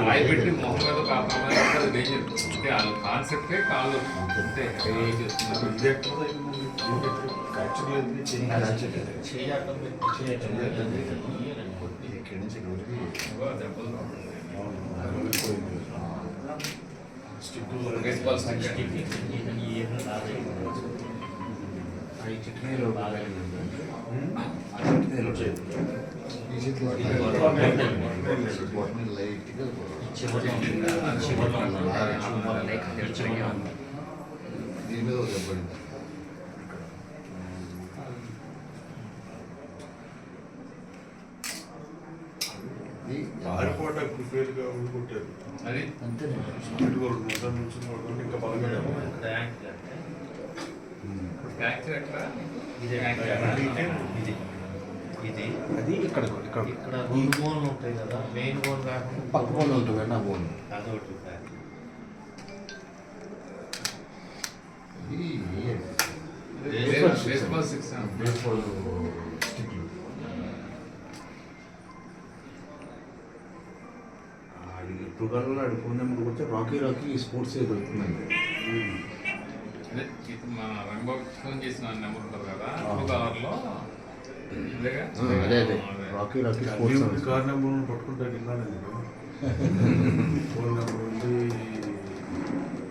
Oil పెట్టి మొహం మీద కాపాడాలి డేంజర్ అంటే వాళ్ళ కాన్సెప్టే కాళ్ళు అంటే చిట్నీలో బాగా దీని మీద దెబ్బడింది. ఆరిపోట ప్రిపేర్గా ఉండుకుంటారు అది అంతే మొత్తం నుంచి ఇంకా బలంగా ఫ్రాక్చర్ ఎక్కడ ఇది ఇది అది ఇక్కడ ఇక్కడ ఇక్కడ రెండు బోన్లు ఉంటాయి కదా, మెయిన్ బోన్ కాకుండా పక్క బోన్ ఉంటుంది నా బోన్. అదొకటి బేస్బాల్ సిక్స్ బేస్బాల్ స్టిక్లు ఇప్పుడు కల్లా ఫోన్ నెంబర్ కొడితే రాకీ రాకీ స్పోర్ట్స్ దొరుకుతుందండి. అదే మన రంగబాబు ఫోన్ చేసిన నెంబర్ ఉంటుంది కదా గోదావరిలో అదే అదే Rocky Rocky sports car number పట్టుకుంటా ఫోన్ నెంబర్ ఉంది